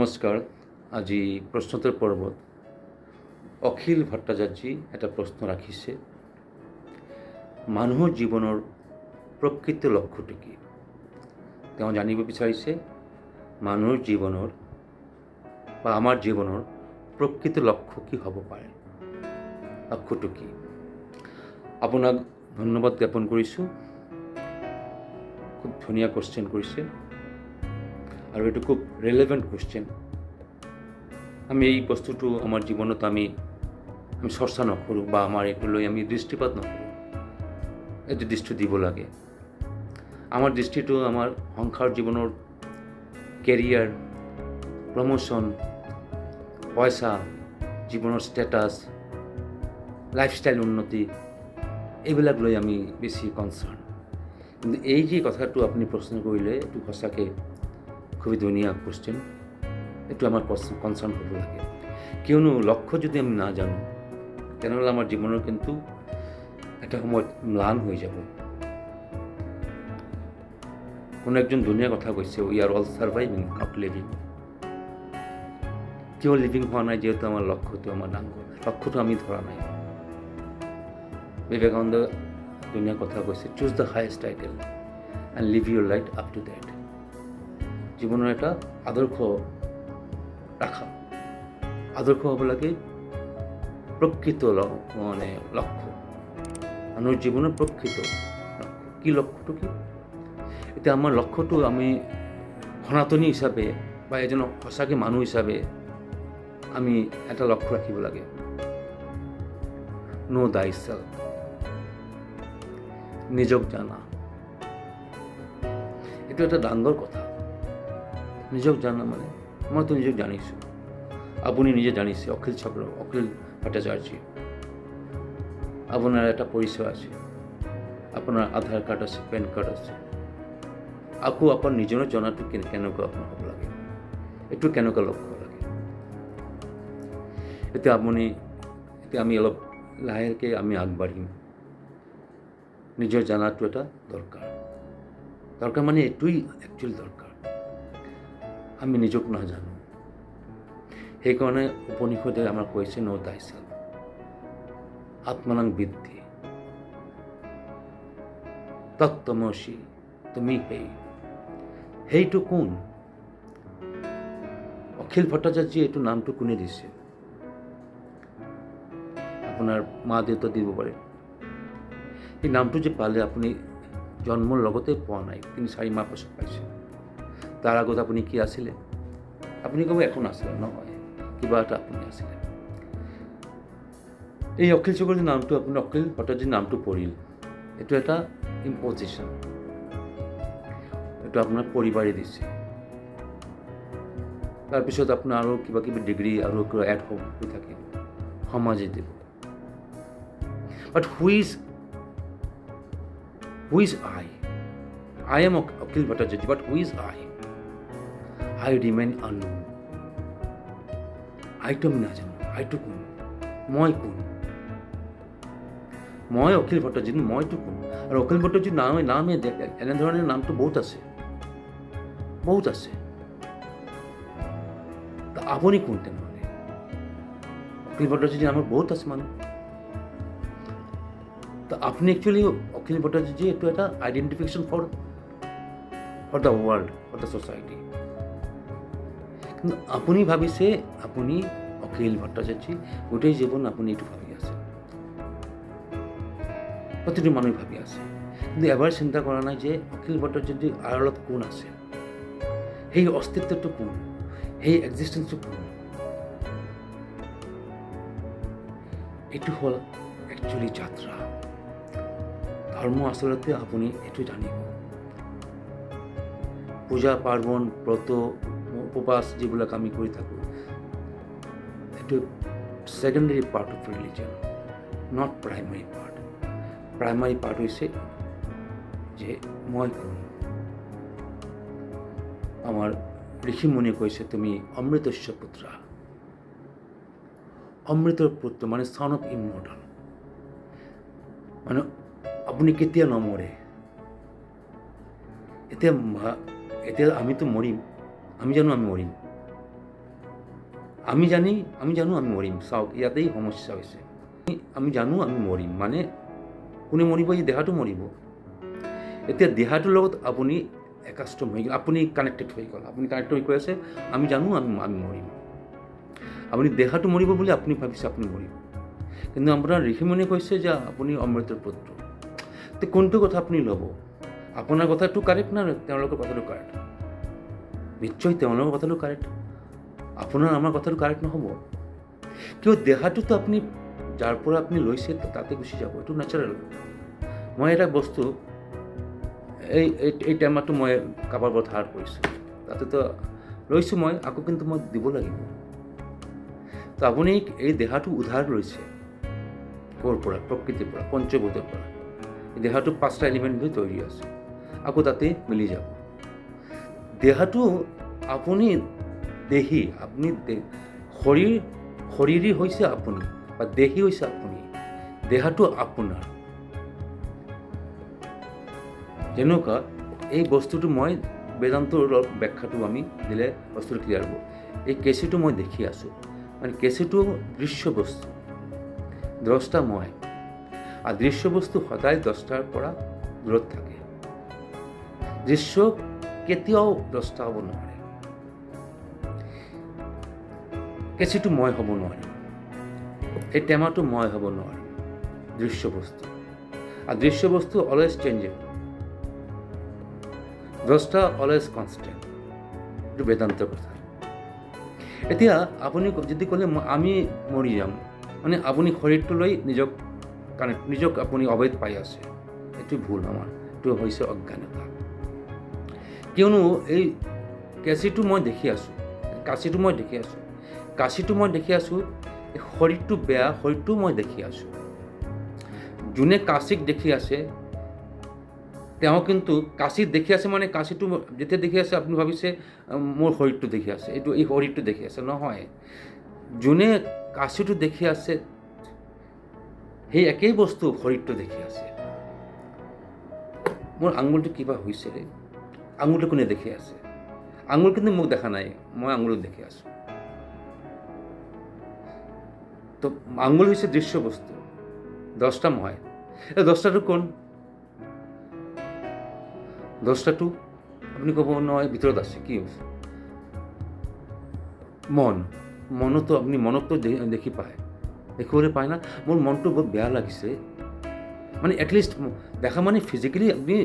নমস্কাৰ। আজি প্ৰশ্নোত্তৰ পৰ্বত অখিল ভট্টাচাৰ্যই এটা প্ৰশ্ন ৰাখিছে, মানুহৰ জীৱনৰ প্ৰকৃত লক্ষ্যটো কি? তেওঁ জানিব বিচাৰিছে মানুহৰ জীৱনৰ বা আমাৰ জীৱনৰ প্ৰকৃত লক্ষ্য কি হ'ব পাৰে, লক্ষ্যটো কি? আপোনাক ধন্যবাদ জ্ঞাপন কৰিছোঁ। খুব ধুনীয়া কুৱেশ্যন কৰিছে আৰু এইটো খুব ৰিলেভেণ্ট কুৱেশ্যন। আমি এই বস্তুটো আমাৰ জীৱনত আমি চৰ্চা নকৰোঁ বা আমাৰ এইটো লৈ আমি দৃষ্টিপাত নকৰোঁ। এইটো দৃষ্টি দিব লাগে। আমাৰ দৃষ্টিটো আমাৰ সংসাৰ জীৱনৰ কেৰিয়াৰ, প্ৰমোশ্যন, পইচা, জীৱনৰ ষ্টেটাছ, লাইফষ্টাইল উন্নতি, এইবিলাক লৈ আমি বেছি কনচাৰ্ণ। কিন্তু এই যে কথাটো আপুনি প্ৰশ্ন কৰিলে, এইটো সঁচাকৈ খুবই ধুনীয়া কুৱেশ্যন। এইটো আমাৰ কনচাৰ্ণ হ'ব লাগে, কিয়নো লক্ষ্য যদি আমি নাজানো তেনেহ'লে আমাৰ জীৱনৰ কিন্তু এটা সময়ত ম্লান হৈ যাব। কোনো একজন ধুনীয়া কথা কৈছে, we are all surviving not living. কিয় লিভিং হোৱা নাই? যিহেতু আমাৰ লক্ষ্যটো আমাৰ ডাঙৰ, লক্ষ্যটো আমি ধৰা নাই। বিবেকানন্দ ধুনীয়া কথা কৈছে, choose the highest title and live your life up to date. জীৱনৰ এটা আদৰ্শ ৰাখা, আদৰ্শ হ'ব লাগে প্ৰকৃত লক্ষ্য, মানুহৰ জীৱনৰ প্ৰকৃত লক্ষ্য। কি লক্ষ্যটো কি? এতিয়া আমাৰ লক্ষ্যটো আমি সনাতনী হিচাপে বা এজন সঁচাকৈ মানুহ হিচাপে আমি এটা লক্ষ্য ৰাখিব লাগে। নো দাই সেল্ফ, নিজক জানা। এইটো এটা ডাঙৰ কথা। নিজক জানা মানে মইতো নিজক জানিছোঁ, আপুনি নিজে জানিছে। অখিল ভট্টাচাৰ্য, আপোনাৰ এটা পৰিচয় আছে, আপোনাৰ আধাৰ কাৰ্ড আছে, পেন কাৰ্ড আছে। আকৌ আপোনাৰ নিজৰ জনাটো কেনেকুৱা আপোনাৰ হ'ব লাগে, এইটো কেনেকুৱা লক্ষ্য লাগে। এতিয়া আমি অলপ লাহেকৈ আমি আগবাঢ়িম। নিজৰ জনাটো এটা দৰকাৰ মানে এইটোৱেই একচুৱেলি দৰকাৰ। আমি নিজক নাজানো, সেইকাৰণে উপনিষদে আমাক কৈছে নো দাই সেল্ফ, আত্মনাং বিদ্ধি, তত্ত্বমসি, তুমি সেইটো কোন? অখিল ভট্টাচাৰ্য এইটো নামটো কোনে দিছে? আপোনাৰ মা দেউতা দিব পাৰে। এই নামটো যে পালে আপুনি জন্মৰ লগতে পোৱা নাই, 3-4 মাহ পাছত পাইছে। তাৰ আগত আপুনি কি আছিলে? আপুনি ক'ব একো নাছিলে। নহয়, কিবা এটা আপুনি আছিলে। এই অখিল চক্ৰৱৰ্তীৰ নামটো, আপুনি অখিল ভট্টাচাৰ্যৰ নামটো পঢ়িল, এইটো এটা ইম্পজিশ্যন। এইটো আপোনাৰ পৰিবাৰে দিছে। তাৰপিছত আপোনাৰ আৰু কিবা কিবি ডিগ্ৰী আৰু কিবা এড হৈ থাকে, সমাজে দিব। বাট who is I? I am Akhil Bhattacharya, but who is I? I remain unknown. আইটো আমি নাজানো। আইটো কোন? মই কোন? মই অখিল ভট্টাচাৰ্য, মইতো কোন? আৰু অখিল ভট্টাচাৰ্যৰ নামে এনেধৰণৰ নামটো বহুত আছে। আপুনি কোন তেনেহ'লে? অখিল ভট্টাচাৰ্যৰ নামত বহুত আছে মানুহ। আপনি একচুৱেলি অখিল ভট্টাচাৰ্য এইটো এটা identification for the world, for the society. কিন্তু আপুনি ভাবিছে আপুনি অখিল ভট্টাচাৰ্য, গোটেই জীৱন আপুনি এইটো ভাবি আছে। প্ৰতিটো মানুহে ভাবি আছে, কিন্তু এবাৰ চিন্তা কৰা নাই যে অখিল ভট্টাচাৰ্যৰ আড়ালত কোন আছে, সেই অস্তিত্বটো কোন, সেই এক্সিষ্টেঞ্চটো কোন। এইটো হ'ল একচুৱেলি যাত্ৰা। ধৰ্ম আচলতে আপুনি এইটো জানিব। পূজা পাৰ্বণ, ব্ৰত, উপবাস যিবিলাক আমি কৰি থাকোঁ, এইটো secondary part of religion, not primary part. Primary part হৈছে যে মই কোন। আমাৰ ঋষিমুনিয়ে কৈছে তুমি অমৃতস্য পুত্ৰা, অমৃতৰ পুত্ৰ মানে সন অফ ইমৰ্টাল, মানে আপুনি কেতিয়া নমৰে। এতিয়া আমিতো মৰিম, আমি জানো আমি মৰিম? আমি জানো আমি মৰিম। চাওক, ইয়াতেই সমস্যা হৈছে। আমি জানো আমি মৰিম, মানে কোনে মৰিব? এই দেহাটো মৰিব। এতিয়া দেহাটোৰ লগত আপুনি একাষ্টম হৈ গ'ল, আপুনি কানেক্টেড হৈ গ'ল। আপুনি কানেক্টেড হৈ কৈ আছে আমি জানো আমি মৰিম। আপুনি দেহাটো মৰিব বুলি আপুনি ভাবিছে আপুনি মৰিব, কিন্তু আপোনাৰ ঋষিমুনিয়ে কৈছে যে আপুনি অমৃতৰ পুত্ৰ। তো কোনটো কথা আপুনি ল'ব? আপোনাৰ কথাটো কাৰেক্ট না তেওঁলোকৰ কথাটো কাৰেক্ট? নিশ্চয় তেওঁলোকৰ কথাটো কাৰেক্ট। আপোনাৰ আমাৰ কথাটো কাৰেক্ট নহ'ব। কিয়? দেহাটোতো আপুনি যাৰ পৰা আপুনি লৈছে তাতে গুচি যাব, এইটো নেচাৰেল। মই এটা বস্তু এই টেমাটো মই কাৰোবাৰ পৰা ধাৰ কৰিছোঁ, তাতেতো লৈছোঁ মই, আকৌ কিন্তু মই দিব লাগিব। তো আপুনি এই দেহাটো উধাৰ লৈছে ক'ৰ পৰা? প্ৰকৃতিৰ পৰা, পঞ্চভূতৰ পৰা। এই দেহাটো 5টা এলিমেণ্ট হৈ তৈৰি আছে, আকৌ তাতে মিলি যাব। দেহাটো আপুনি দেহী, আপুনি শৰীৰী হৈছে আপুনি, বা দেহী হৈছে আপুনি। দেহাটো আপোনাৰ। যেনেকুৱা এই বস্তুটো মই বেদান্তৰ অলপ ব্যাখ্যাটো আমি দিলে বস্তুটো ক্লিয়াৰ হ'ব। এই কেঁচিটো মই দেখি আছোঁ, মানে কেঁচিটো দৃশ্য বস্তু, দ্ৰষ্টা মই। আৰু দৃশ্য বস্তু সদায় দ্ৰষ্টাৰ পৰা দূৰত থাকে। দৃশ্য কেতিয়াও দ্ৰষ্টা হ'ব নোৱাৰে। কেঁচিটো মই হ'ব নোৱাৰিম, এই টেমাটো মই হ'ব নোৱাৰিম। দৃশ্য বস্তু, আৰু দৃশ্য বস্তু অলৱেজ চেঞ্জেবল, দ্ৰষ্টা অলৱেজ কনষ্টেণ্ট। এইটো বেদান্তৰ কথা। এতিয়া আপুনি যদি ক'লে আমি মৰি যাম, মানে আপুনি শৰীৰটো লৈ নিজক আপুনি অবৈধ পাই আছে, এইটো ভুল। আমাৰ এইটো হৈছে অজ্ঞানতা। কিয়নো এই কেঁচিটো মই দেখি আছোঁ, কাঁচিটো মই দেখি আছোঁ, কাঁচিটো মই দেখি আছোঁ, এই শৰীৰটো বেয়া, শৰীৰটো মই দেখি আছোঁ। যোনে কাঁচিক দেখি আছে তেওঁ কিন্তু কাঁচিত দেখি আছে, মানে কাঁচিটো যেতিয়া দেখি আছে আপুনি ভাবিছে মোৰ শৰীৰটো দেখি আছে, এই শৰীৰটো দেখি আছে। নহয়, যোনে কাঁচিটো দেখি আছে সেই একেই বস্তু শৰীৰটো দেখি আছে। মোৰ আঙুলটো কিবা হৈছে, আঙুলটো কোনে দেখি আছে? আঙুল কিন্তু মোক দেখা নাই, মই আঙুলটো দেখি আছোঁ। তো আঙুল হৈছে দৃশ্য বস্তু, দ্ৰষ্টা মই। এই দ্ৰষ্টাটো কোন? দ্ৰষ্টাটো আপুনি ক'ব নহয় ভিতৰত আছে, কি হৈছে? মনতো আপুনি মনতো দেখি পায়, দেখিবলৈ পায় না? মোৰ মনটো বহুত বেয়া লাগিছে, মানে এটলিষ্ট দেখা মানে ফিজিকেলি আপুনি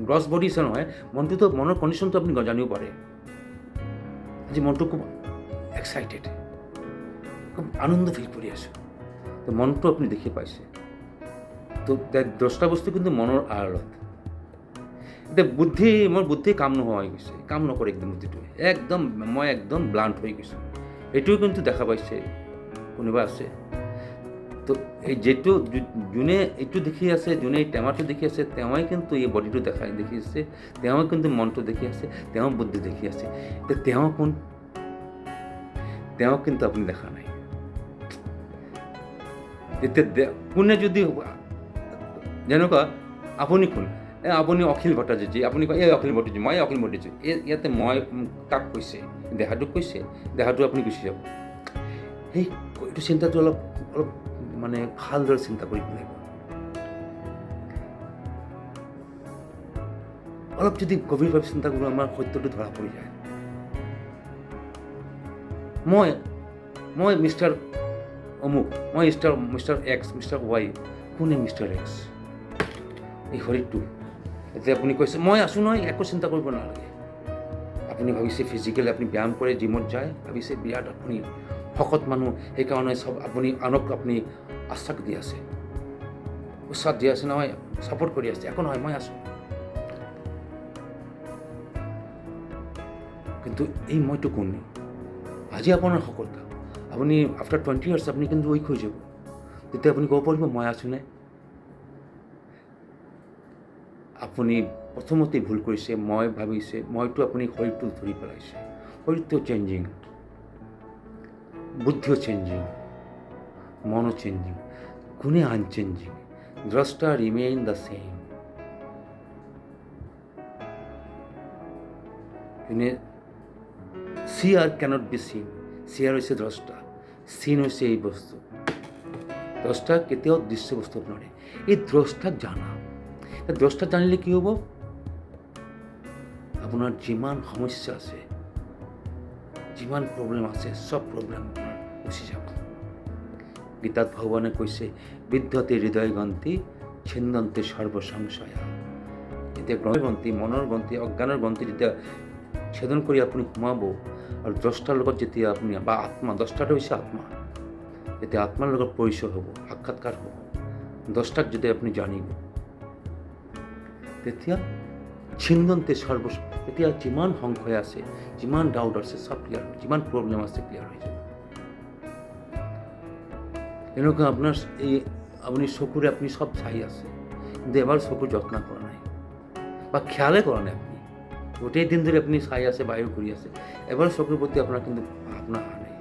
গ্ৰছ বডি আছে নহয়, মনটোতো মনৰ কণ্ডিশ্যনটো আপুনি জানিব পাৰে। আজি মনটো খুব এক্সাইটেড, খুব আনন্দ ফিল কৰি আছোঁ, তো মনটো আপুনি দেখি পাইছে। তো দ্ৰষ্টা বস্তু কিন্তু মনৰ আড়ালত। এতিয়া মোৰ বুদ্ধি কাম নোহোৱা হৈ গৈছে, কাম নকৰে একদম বুদ্ধিটোৱে, মই একদম ব্লাণ্ট হৈ গৈছোঁ। এইটোও কিন্তু দেখা পাইছে কোনোবা আছে? তো এই যোনে এইটো দেখি আছে, যোনে এই টেমাটো দেখি আছে, তেওঁই কিন্তু এই বডিটো দেখি আছে, তেওঁ কিন্তু মনটো দেখি আছে, তেওঁ বুদ্ধি দেখি আছে। এতিয়া তেওঁ কোন? তেওঁ কিন্তু আপুনি দেখা নাই। এতিয়া কোনে যদি যেনেকুৱা আপুনি কোন? আপুনি অখিল ভট্টাচাৰ্য, আপুনি কয় এই অখিল ভট্টাচাৰ্য, মই অখিল ভট্টাচাৰ্য। ইয়াতে মই কাক কৈছে? দেহাটোক কৈছে, দেহাটো আপুনি গুচি যাব। এইটো চিন্তাটো অলপ মানে ভালদৰে চিন্তা কৰিব লাগিব। অলপ যদি গভীৰভাৱে চিন্তা কৰোঁ, আমাৰ সত্যটো ধৰা পৰি যায়। মই মিষ্টাৰ অমুক, মই মিষ্টাৰ এক্স, মিষ্টাৰ ৱাই। কোনে মিষ্টাৰ এক্স? এই শৰীৰটো। এতিয়া আপুনি কৈছে মই আছোঁ নহয়, একো চিন্তা কৰিব নালাগে। আপুনি ভাবিছে ফিজিকেলি আপুনি ব্যায়াম কৰে, জিমত যায়, ভাবিছে বিৰাট আপুনি শকত মানুহ, সেইকাৰণে আপুনি আনক আপুনি আশ্বাস দি আছে, উৎসাহ দি আছে নহয়, ছাপোৰ্ট কৰি আছে। একো নহয়, মই আছোঁ। কিন্তু এই মইতো কোন? আজি আপোনাৰ সফলতা, আপুনি আফটাৰ 20 years আপুনি কিন্তু উইক হৈ যাব। তেতিয়া আপুনি ক'ব পাৰিব মই আছোঁ নে? আপুনি প্ৰথমতে ভুল কৰিছে, মই ভাবিছে, মইতো আপুনি শৰীৰটো ধৰি পেলাইছে। শৰীৰটো চেঞ্জিং, বুদ্ধিও চেঞ্জিং, মনো চেঞ্জিং, কোনে আনচেঞ্জিং? দ্ৰষ্টা remain the same. See or cannot be seen, চেয়াৰ হৈছে দ্ৰষ্টা, চিন হৈছে এই বস্তু। দ্ৰষ্টা কেতিয়াও দৃশ্য বস্তু হ'ব নোৱাৰে, এই দ্ৰষ্টাক জানা। দ্ৰষ্টাক জানিলে কি হ'ব? আপোনাৰ যিমান সমস্যা আছে, যিমান প্ৰব্লেম আছে, চব প্ৰব্লেম আপোনাৰ গুচি যাব। গীতাত ভগৱানে কৈছে, বিদ্ধতে হৃদয় গ্ৰন্থি ছিন্দন্তে সৰ্বসংশয়া। এতিয়া গ্ৰন্থি, মনৰ গ্ৰন্থি, অজ্ঞানৰ গ্ৰন্থি যেতিয়া ছেদন কৰি আপুনি সোমাব, আৰু দ্ৰষ্টাৰ লগত যেতিয়া আপুনি, বা আত্মা, দ্ৰষ্টাটো হৈছে আত্মা, যেতিয়া আত্মাৰ লগত পৰিচয় হ'ব, সাক্ষাৎকাৰ হ'ব, দ্ৰষ্টাক যদি আপুনি জানিব, তেতিয়া ছিন্দন্তে তেতিয়া যিমান সংশয় আছে, যিমান ডাউট আছে, চব ক্লিয়াৰ হয়, যিমান প্ৰব্লেম আছে ক্লিয়াৰ হৈ যাব। এনেকুৱা আপোনাৰ আপুনি চকুৰে আপুনি চব চাই আছে, কিন্তু এবাৰ চকুৰ যত্ন কৰা নাই বা খেয়ালে কৰা নাই। আপুনি গোটেই দিন ধৰি আপুনি চাই আছে, বাহিৰ ঘূৰি আছে, এবাৰ চকুৰ প্ৰতি আপোনাৰ কিন্তু ভাৱনা অহা নাই।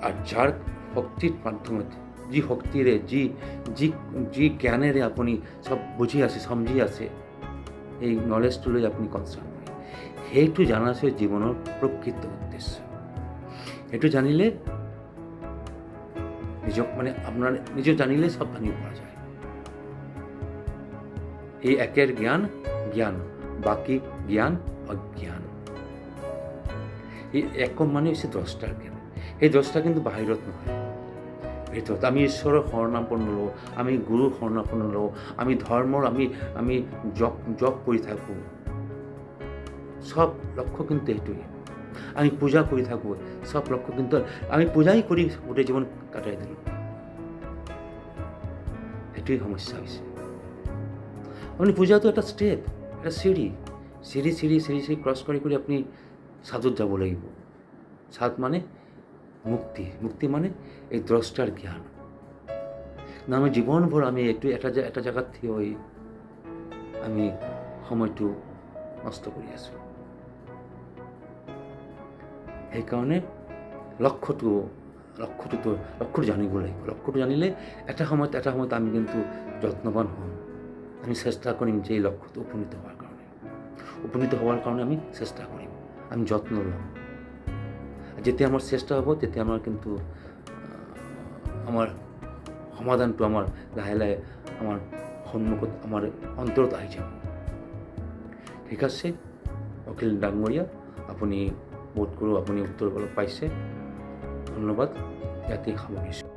আৰু যাৰ শক্তিৰ মাধ্যমত, যি শক্তিৰে, যি জ্ঞানেৰে আপুনি চব বুজি আছে, সমজি আছে, এই নলেজটো লৈ আপুনি কনচাৰ্ণ হয়, সেইটো জানাছে জীৱনৰ প্ৰকৃত উদ্দেশ্য। সেইটো জানিলে নিজক আপোনাৰ নিজক জানিলে চব জানিব পৰা যায়। এই একেৰ জ্ঞান, বাকি জ্ঞান অজ্ঞান। এই একম হৈছে দ্ৰষ্টাৰ জ্ঞান। সেই দ্ৰষ্টা কিন্তু বাহিৰত নহয়, ভিতৰত। আমি ঈশ্বৰৰ শৰণাপন্ন লওঁ, আমি গুৰুৰ শৰণাপন্ন লওঁ, আমি ধৰ্মৰ আমি জপ কৰি থাকোঁ, চব লক্ষ্য কিন্তু সেইটোৱে। আমি পূজা কৰি থাকোঁ, চব লক্ষ্য কিন্তু আমি পূজাই কৰি গোটেই জীৱন কাটাই দিলোঁ। সেইটোৱেই সমস্যা হৈছে। আপুনি পূজাটো এটা ষ্টেপ, এটা চিৰি ক্ৰছ কৰি আপুনি সাধুত যাব লাগিব। সাধ মানে মুক্তি মানে এই দ্ৰষ্টাৰ জ্ঞান। আমি জীৱনভৰ আমি এইটো এটা জেগাত থিয় হৈ আমি সময়টো নষ্ট কৰি আছোঁ। সেইকাৰণে লক্ষ্যটো জানিব লাগিব। লক্ষ্যটো জানিলে এটা সময়ত আমি কিন্তু যত্নৱান হ'ম। আমি চেষ্টা কৰিম যে এই লক্ষ্যটো উপনীত হোৱাৰ কাৰণে আমি চেষ্টা কৰিম, আমি যত্ন ল'ম। যেতিয়া আমাৰ চেষ্টা হ'ব, তেতিয়া আমাৰ কিন্তু আমাৰ সমাধানটো আমাৰ লাহে লাহে আমাৰ সন্মুখত, আমাৰ অন্তৰত আহি যাব। ঠিক আছে অখিল ডাঙৰীয়া, আপুনি বোধ কৰোঁ আপুনি উত্তৰ পাইছে। ধন্যবাদ, ইয়াতেই সামৰিছোঁ।